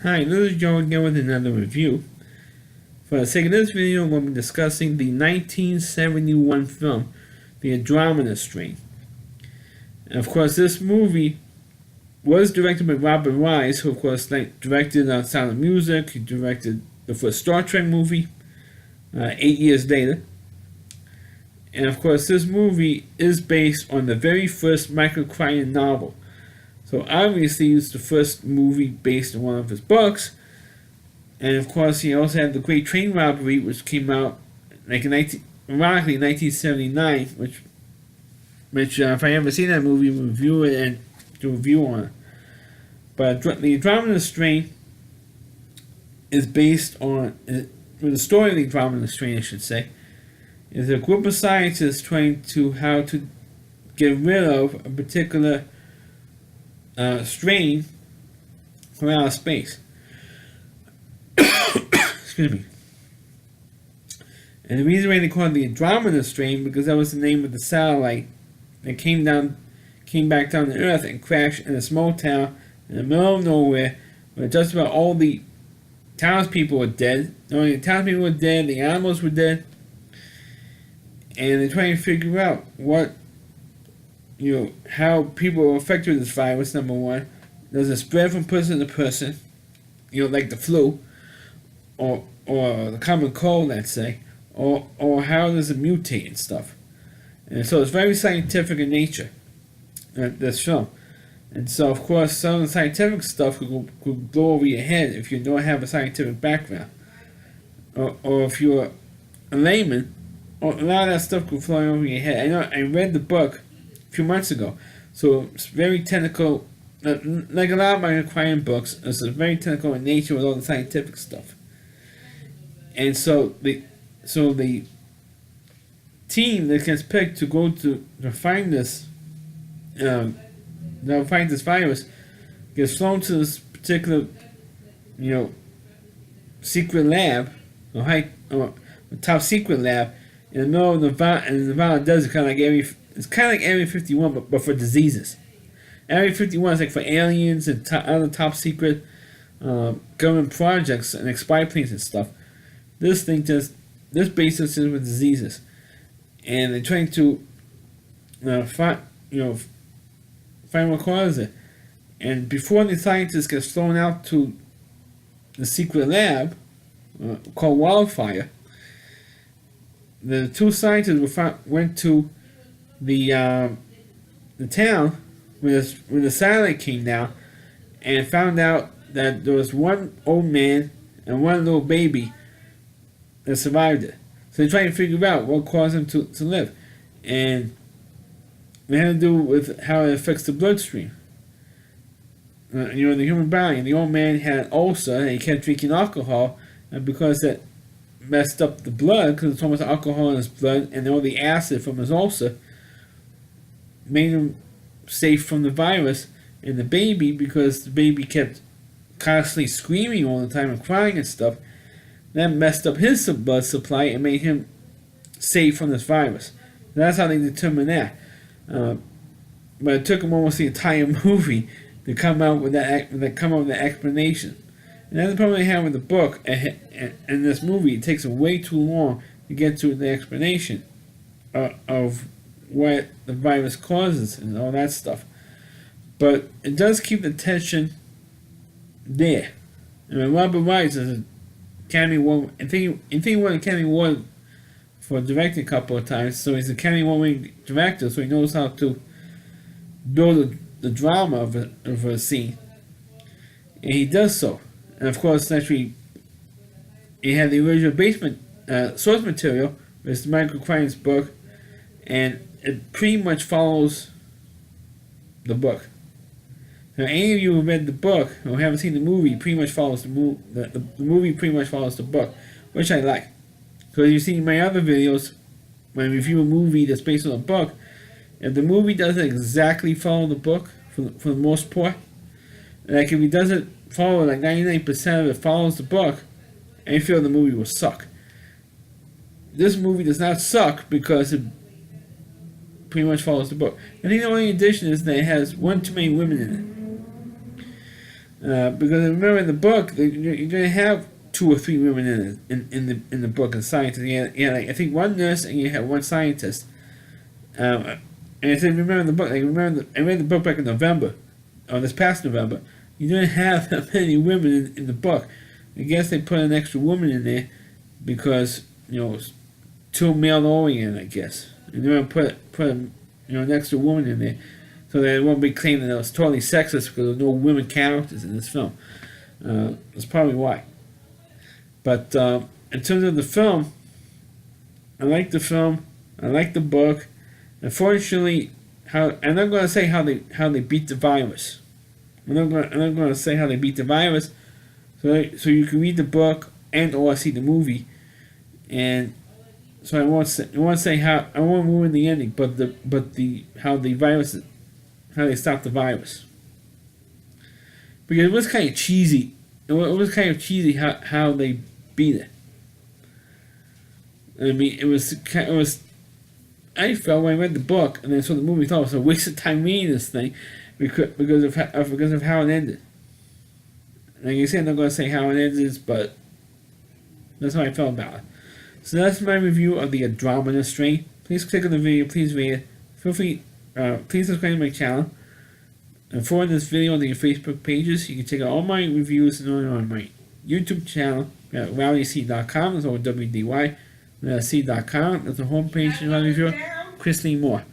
Hi, this is Joe again with another review. For the sake of this video, we'll be discussing the 1971 film, The Andromeda Strain. And of course, this movie was directed by Robert Wise, who of course directed Sound of Music. He directed the first Star Trek movie 8 years later. And of course, this movie is based on the very first Michael Crichton novel. So obviously, it's the first movie based on one of his books. And of course, he also had The Great Train Robbery, which came out ironically 1979, which if I ever see that movie, review it and do a review on it. But the Andromeda Strain is based on the story of the Andromeda Strain, I should say, is a group of scientists trying to how to get rid of a particular strain from outer space. Excuse me. And the reason why they call it the Andromeda Strain because that was the name of the satellite that came back down to Earth and crashed in a small town in the middle of nowhere, where just about all the townspeople were dead. Not only the townspeople were dead, the animals were dead, and they're trying to figure out how people are affected with this virus. Number one, does it spread from person to person? Like the flu, or the common cold, let's say, or how does it mutate and stuff? And so it's very scientific in nature, this film. And so, of course, some of the scientific stuff could go over your head if you don't have a scientific background. Or if you're a layman, a lot of that stuff could fly over your head. I know I read the book a few months ago, so it's very technical. Like a lot of my Crichton books, it's very technical in nature with all the scientific stuff. And so the team that gets picked to go to find this virus gets flown to this particular secret lab or top secret lab in the middle of Nevada desert, kind of like Area 51, but for diseases. Area 51 is like for aliens and other top secret government projects and spy planes and stuff. This basis is with diseases, and they're trying to find what causes it. And before the scientist gets thrown out to the secret lab called Wildfire, the two scientists went to the town where the satellite came down, and found out that there was one old man and one little baby that survived it. So they're trying to figure out what caused them to live, and it had to do with how it affects the bloodstream. The human body. And the old man had an ulcer, and he kept drinking alcohol, and because that messed up the blood, because it's almost alcohol in his blood, and all the acid from his ulcer made him safe from the virus. And the baby, because the baby kept constantly screaming all the time and crying and stuff, that messed up his blood supply and made him safe from this virus. That's how they determined that. But it took them almost the entire movie to come out with that explanation. And that's the problem they have with the book. And this movie, it takes way too long to get to the explanation of what the virus causes and all that stuff. But it does keep the tension there. And Robert Wise is an Academy Award. I think he won an Academy Award for directing a couple of times. So he's an Academy Award director, so he knows how to build the drama of a scene. And he does so. And of course, actually, he had the original source material, which is Michael Crichton's book, and it pretty much follows the book. Now, any of you who read the book or haven't seen the movie, pretty much follows the movie pretty much follows the book, which I like. So you see my other videos, when I review a movie that's based on a book, if the movie doesn't exactly follow the book for the most part, like if it doesn't follow, like 99% of it follows the book, I feel the movie will suck. This movie does not suck because it pretty much follows the book. I think the only addition is that it has one too many women in it. Because remember in the book, you're going to have two or three women in the book and scientists. Like, I think one nurse and you have one scientist. And I said, remember the book. Like I read the book back in November, or this past November. You didn't have that many women in the book. I guess they put an extra woman in there because too male oriented. I guess and they're gonna put an extra woman in there so that it won't be claimed that it was totally sexist because there's no women characters in this film. That's probably why. But in terms of the film, I like the film. I like the book. Unfortunately, I'm not going to say how they beat the virus. I'm not going to say how they beat the virus. So you can read the book and or see the movie, and so I won't say how I won't ruin the ending, but how they stopped the virus, because it was kind of cheesy. It was kind of cheesy how they beat it. I mean, it was. I felt when I read the book and then saw the movie, I thought it was a waste of time reading this thing because of how it ended. Like I said, I'm not going to say how it ends, but that's how I felt about it. So that's my review of the Andromeda Strain. Please click on the video, please rate it. Feel free, please subscribe to my channel. And forward this video on your Facebook pages. You can check out all my reviews on my YouTube channel at rowdyc.com. That's over WDY. C.com. That's the homepage of my review. Chris Lee Moore.